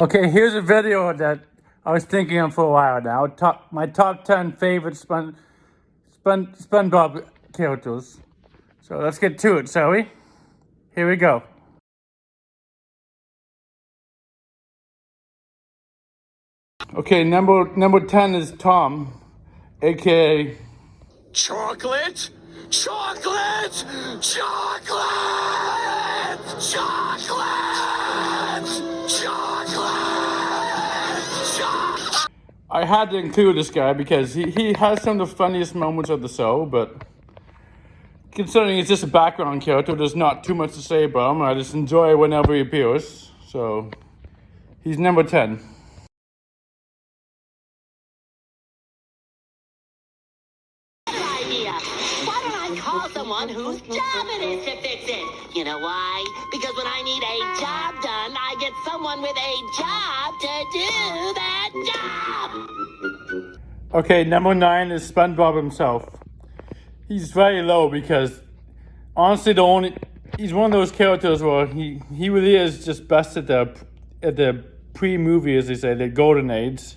Okay, here's a video that I was thinking of for a while now. My top 10 favorite SpongeBob characters. So let's get to it, shall we? Here we go. Okay, number 10 is Tom, aka Chocolate? Chocolate! Chocolate! Chocolate! Chocolate! Chocolate! I had to include this guy because he has some of the funniest moments of the show, but considering he's just a background character, there's not too much to say about him. I just enjoy whenever he appears. So he's number 10. Idea. Why don't I call someone whose job it is to fix it? You know why? Because when I need a job done, I get someone with a job to do that job. Okay, number 9 is SpongeBob himself. He's very low because honestly he's one of those characters where he really is just best at the pre-movie, as they say, the golden age.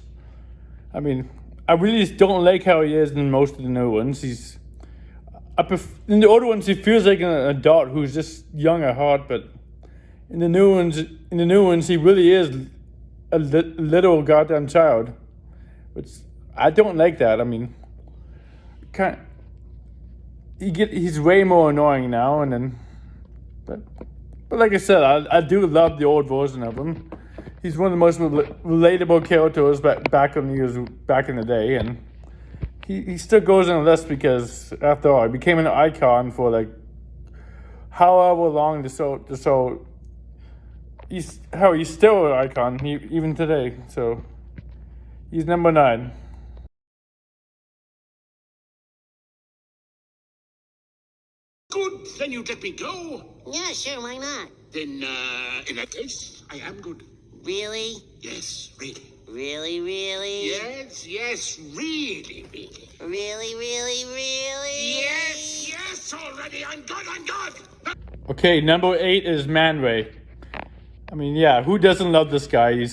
I mean, I really just don't like how he is in most of the new ones. In the older ones he feels like an adult who's just young at heart, but in the new ones he really is a little goddamn child. Which I don't like that. I mean, he's way more annoying now, and then, but like I said, I do love the old version of him. He's one of the most relatable characters back in the day, and he still goes on the list because after all, he became an icon for like however long the show. He's still an icon even today. So he's number 9. Good, then you let me go. Yeah, sure, why not? Then, in that case, I am good. Really? Yes, really. Really, really? Yes, really, really. Really, really, really? Yes, already, I'm good. Okay, number 8 is Man Ray. I mean, yeah, who doesn't love this guy?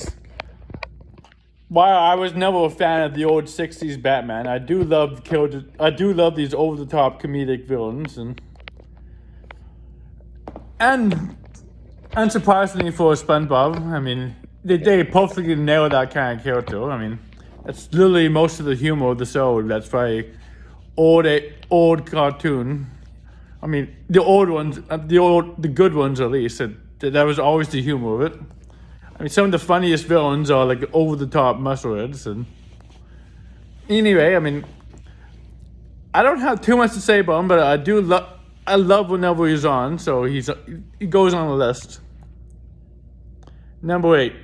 While I was never a fan of the old 60s Batman, I do love these over-the-top comedic villains, and unsurprisingly for SpongeBob, I mean, they perfectly nail that kind of character. I mean, that's literally most of the humor of the show. That's very old cartoon. I mean, the old ones, the good ones at least. That was always the humor of it. I mean, some of the funniest villains are like over-the-top muscleheads. And anyway, I mean, I don't have too much to say about him, but I love whenever he's on, so he goes on the list. Number 8. You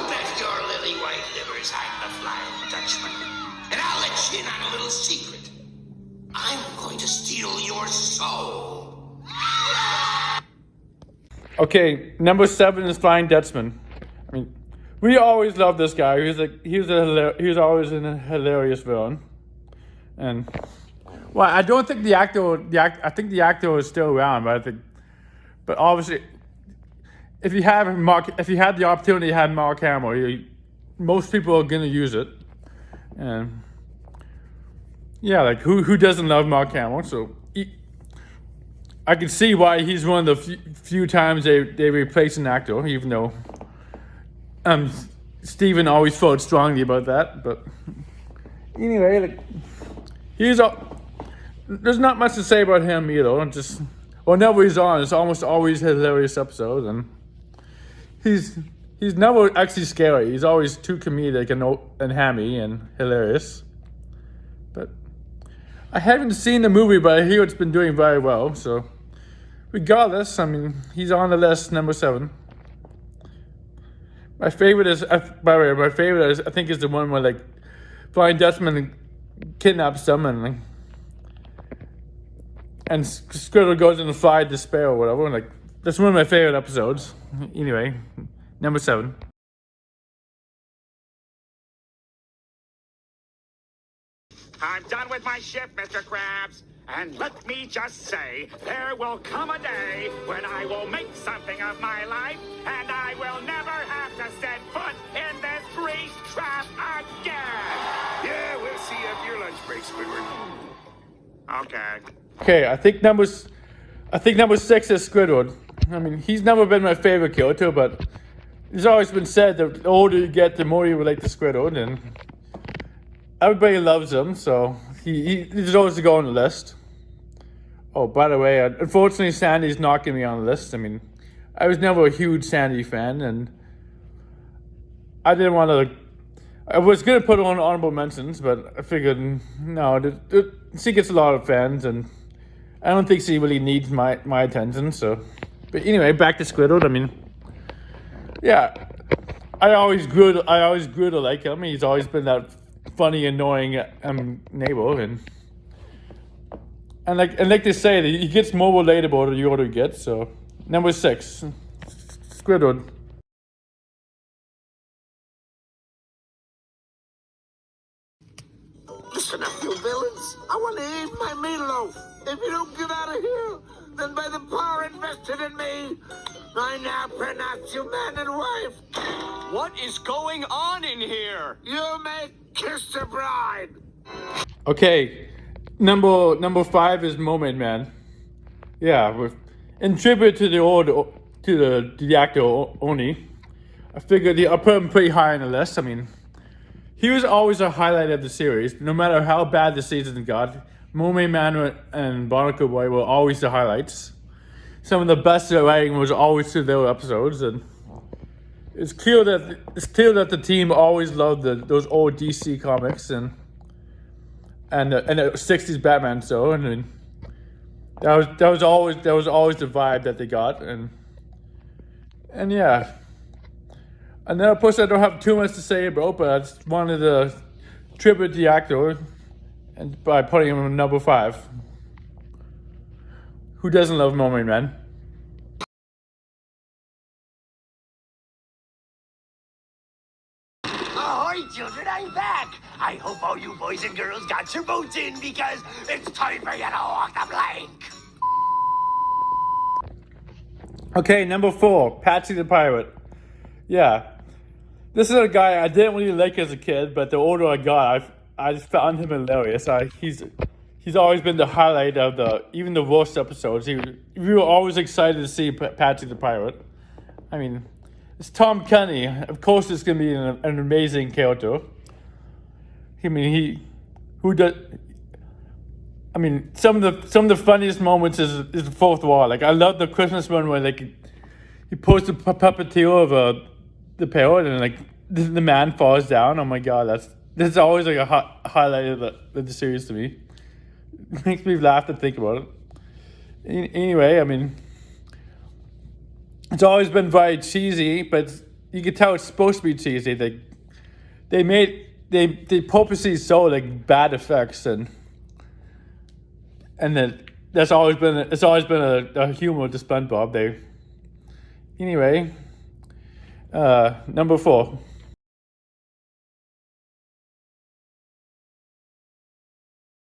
bet your lily white livers I'm the Flying Dutchman. And I'll let you in on a little secret. I'm going to steal your soul. Okay, number 7 is Flying Dutchman. I mean, we always loved this guy. He was always a hilarious villain, and well, I don't think I think the actor is still around, but obviously, if you had the opportunity to have Mark Hamill, most people are gonna use it, and yeah, like who doesn't love Mark Hamill? So I can see why he's one of the few times they replace an actor, even though Steven always felt strongly about that. But anyway, like there's not much to say about him either. Just whenever he's on, it's almost always hilarious episodes, and he's never actually scary. He's always too comedic and hammy and hilarious. But I haven't seen the movie, but I hear it's been doing very well. So regardless, I mean, he's on the list, number 7. My favorite is, by the way, I think is the one where like Flying Dutchman kidnaps them and Squirtle goes in the fly despair or whatever. Like, that's one of my favorite episodes. Anyway, number 7. I'm done with my ship, Mr. Krabs. And let me just say, there will come a day when I will make something of my life, and I will never have to set foot in this grease trap again. Yeah, we'll see you at your lunch break, Squidward. Okay. Okay, I think number 6 is Squidward. I mean, he's never been my favorite character, but it's always been said that the older you get, the more you relate to Squidward, and everybody loves him, so he deserves to go on the list. Oh, by the way, unfortunately, Sandy's not going to be on the list. I mean, I was never a huge Sandy fan, and I didn't want to. I was going to put her on honorable mentions, but I figured, no, she gets a lot of fans, and I don't think she really needs my attention, so. But anyway, back to Squidward. I mean, yeah, I always grew to like him. He's always been that funny, annoying neighbor, and like they say, he gets more relatable the older he gets. So, number 6, Squidward. Listen up, you villains. I want to eat my meatloaf. If you don't get out of here, then by the power invested in me, I now pronounce you man and wife. What is going on in here? You may kiss the bride. Okay, number 5 is Mermaid Man. Yeah, in tribute to the actor Oni, I figured I'll put him pretty high on the list. I mean, he was always a highlight of the series. No matter how bad the season got, Mermaid Man and Barnacle Boy were always the highlights. Some of the best writing was always through their episodes, and it's clear that the team always loved those old DC comics and the 60s Batman show, and then that was always the vibe that they got, and yeah. And then of course I don't have too much to say about, but I just wanted to tribute the actor, and by putting him in number 5. Who doesn't love Mermaid Man? Ahoy, children, I'm back. I hope all you boys and girls got your boats in because it's time for you to walk the plank. Okay, number 4, Patsy the Pirate. Yeah, this is a guy I didn't really like as a kid, but the older I got, I just found him hilarious. He's always been the highlight of even the worst episodes. We were always excited to see Patsy the Pirate. I mean, it's Tom Kenny. Of course, it's gonna be an amazing character. I mean, some of the funniest moments is the fourth wall. Like, I love the Christmas one where he pulls the puppeteer of the parrot and the man falls down. Oh my god, that's always like a highlight of the series to me. It makes me laugh to think about it. Anyway, I mean, it's always been very cheesy, but you can tell it's supposed to be cheesy. They purposely show bad effects and it's always been a humor to SpongeBob. Anyway, number 4.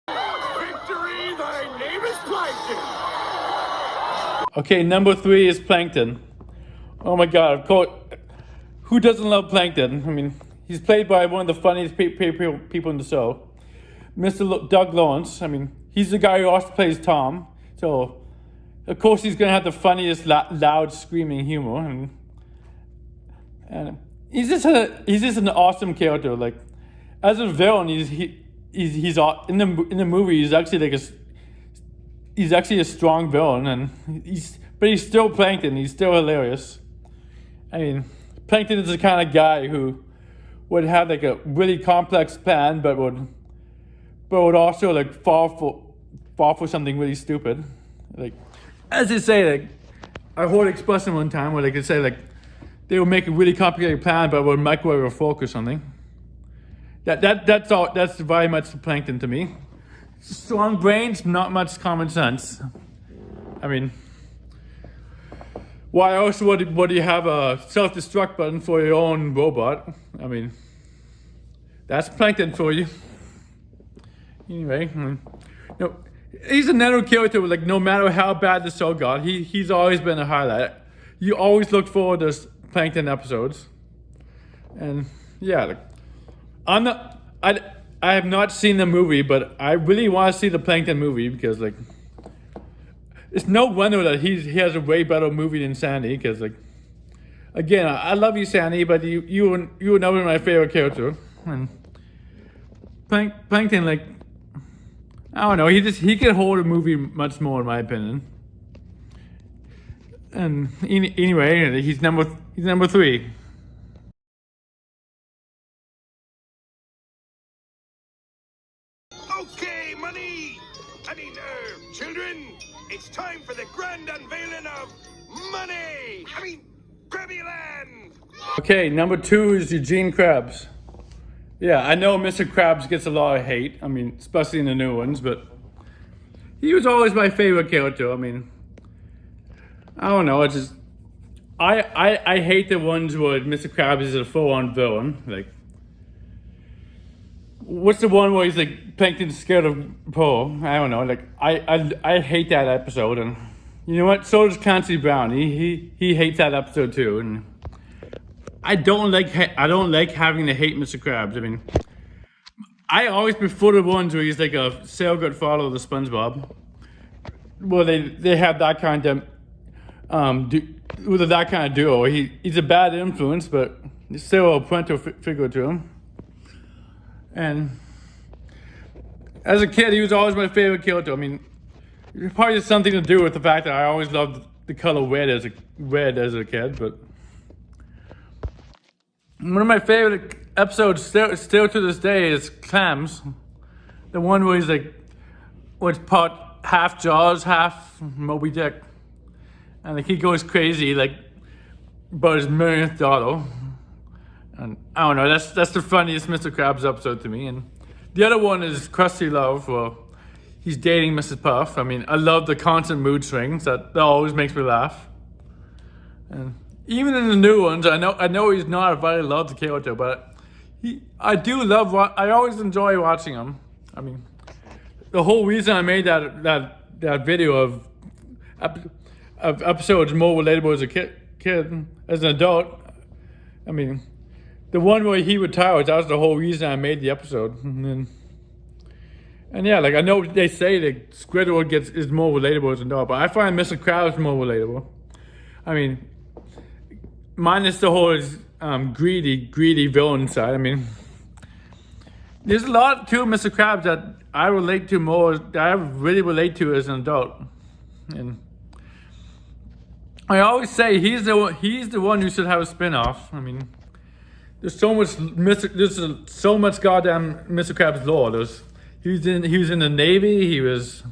Victory, thy name is Plankton. Okay, number 3 is Plankton. Oh my god, of course, who doesn't love Plankton? I mean, he's played by one of the funniest people in the show, Mr. Doug Lawrence. I mean, he's the guy who also plays Tom, so of course he's gonna have the funniest loud screaming humor, and he's just an awesome character. Like, as a villain, he's in the movie. He's actually a strong villain, and but he's still Plankton. He's still hilarious. I mean, Plankton is the kind of guy who would have a really complex plan, but would also fall for something really stupid. As they say, I heard an expression one time where they could say they would make a really complicated plan, but would microwave a fork or something. That's all. That's very much Plankton to me. Strong brains, not much common sense. I mean, why else would you have a self-destruct button for your own robot? I mean, that's Plankton for you. Anyway, he's another character like no matter how bad the show got, he's always been a highlight. You always look forward to Plankton episodes. And yeah, like, I have not seen the movie, but I really want to see the Plankton movie because like it's no wonder that he has a way better movie than Sandy because like again I love you Sandy, but you were never my favorite character. And Plankton, like, I don't know, he can hold a movie much more in my opinion. And anyway, he's number 3. Okay, children, it's time for the grand unveiling of Krabby-Land! Okay, number 2 is Eugene Krabs. Yeah, I know Mr. Krabs gets a lot of hate, I mean, especially in the new ones, but he was always my favorite character. I mean, I don't know, it's just, I hate the ones where Mr. Krabs is a full-on villain. Like, what's the one where he's like, Plankton's scared of Paul? I don't know, like, I hate that episode, and you know what, so does Clancy Brown. He hates that episode too, and I don't like having to hate Mr. Krabs. I mean, I always prefer the ones where he's like a good follower of the SpongeBob. Well, they have that kind of with that kind of duo. He's a bad influence, but he's still a parental figure to him. And as a kid, he was always my favorite character. I mean, it probably has something to do with the fact that I always loved the color red as a kid, but one of my favorite episodes still to this day is Clams. The one where he's like, where it's part half Jaws, half Moby Dick. And like he goes crazy like about his millionth daughter. And I don't know, that's the funniest Mr. Krabs episode to me. And the other one is Krusty Love, where he's dating Mrs. Puff. I mean, I love the constant mood swings. That always makes me laugh. And even in the new ones, I know he's not a very loved character, but I always enjoy watching him. I mean, the whole reason I made that video of episodes more relatable as a kid, as an adult. I mean, the one where he retires, that was the whole reason I made the episode. And yeah, like I know they say that Squidward is more relatable as an adult, but I find Mr. Krabs more relatable. I mean, minus the whole greedy villain side. I mean, there's a lot to Mr. Krabs that I relate to more, that I really relate to as an adult. And I always say he's the one who should have a spin-off. I mean, there's so much goddamn Mr. Krabs lore. He was in the Navy. He was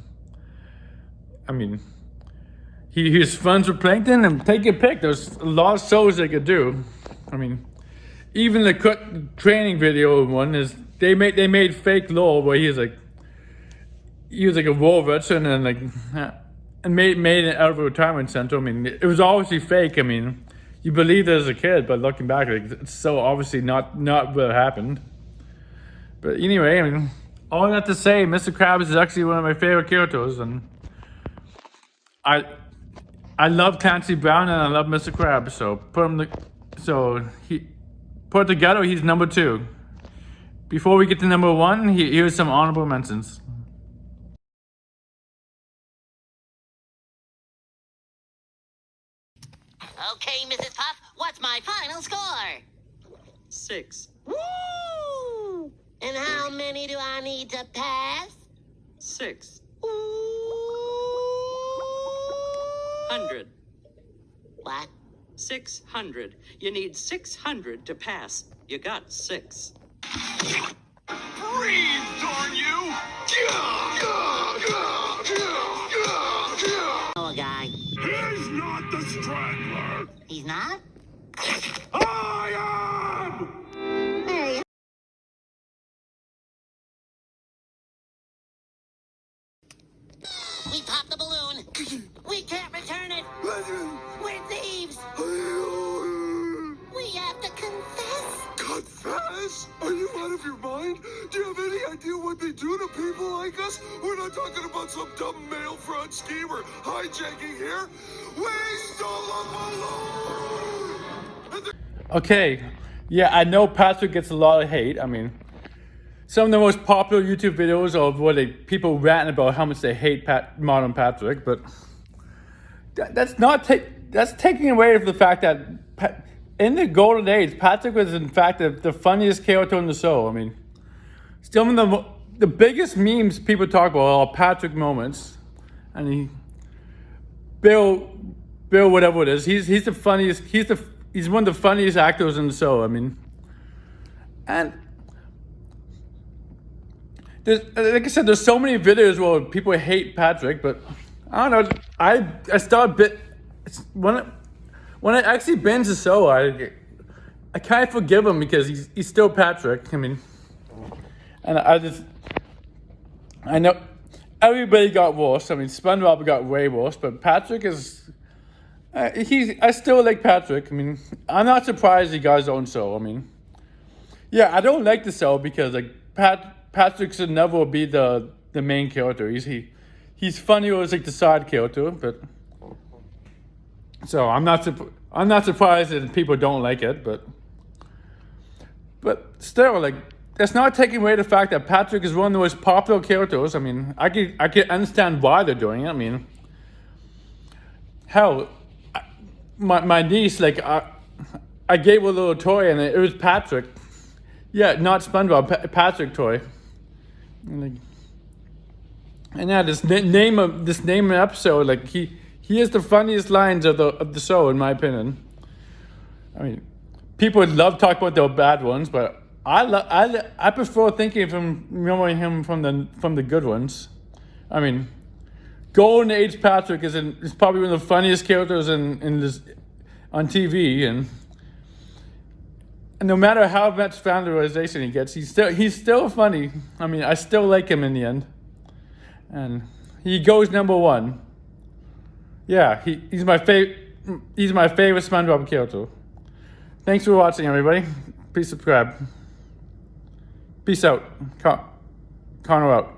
friends with Plankton, and take your pick. There's a lot of shows they could do. I mean, even the training video one is they made fake lore where he was like a war veteran and made it out of a retirement center. I mean, it was obviously fake. I mean, you believed it as a kid, but looking back, like, it's so obviously not what happened. But anyway, I mean, all that to say, Mr. Krabs is actually one of my favorite characters, and I love Clancy Brown and I love Mr. Krabs, so put together, he's number 2. Before we get to number 1, here's some honorable mentions. Okay, Mrs. Puff, what's my final score? 6. Woo! And how many do I need to pass? 6. Ooh. 100. What? 600. You need 600 to pass. You got 6. Breathe, darn you! Oh, a guy. He's not the Strangler! He's not? I am! Hey. We popped the balloon. We can't return it. We're thieves. We have to confess. Confess! Pass? Are you out of your mind? Do you have any idea what they do to people like us? We're not talking about some dumb mail fraud schemer hijacking here. We stole a balloon! Okay, yeah, I know Patrick gets a lot of hate. I mean, some of the most popular YouTube videos are where people ranting about how much they hate modern Patrick, but that's taking away from the fact that in the golden age, Patrick was in fact the funniest character in the show. I mean, some of the biggest memes people talk about are Patrick moments, and Bill, whatever it is, he's the funniest. He's one of the funniest actors in the show. I mean, and like I said, there's so many videos where people hate Patrick, but I don't know. I started when I actually binge the show, I kind of forgive him because he's still Patrick. I mean, and I know everybody got worse. I mean, SpongeBob got way worse, but Patrick is I still like Patrick. I mean, I'm not surprised he got his own show. I mean, yeah, I don't like the show because like Patrick should never be the main character. He's funny as like the side character, but so I'm not surprised that people don't like it, but still, like, that's not taking away the fact that Patrick is one of the most popular characters. I mean, I can understand why they're doing it. I mean, hell, my niece, like, I gave her a little toy and it was Patrick. Yeah, not SpongeBob, Patrick toy. And yeah, this name an episode, like he has the funniest lines of the show, in my opinion. I mean, people would love to talk about the bad ones, but I prefer remembering him from the good ones. I mean, Golden Age Patrick is probably one of the funniest characters in this on TV, and no matter how much fanboyization he gets, he's still funny. I mean, I still like him in the end, and he goes #1. Yeah, he's my favorite SpongeBob character. Thanks for watching, everybody. Please subscribe. Peace out. Connor out.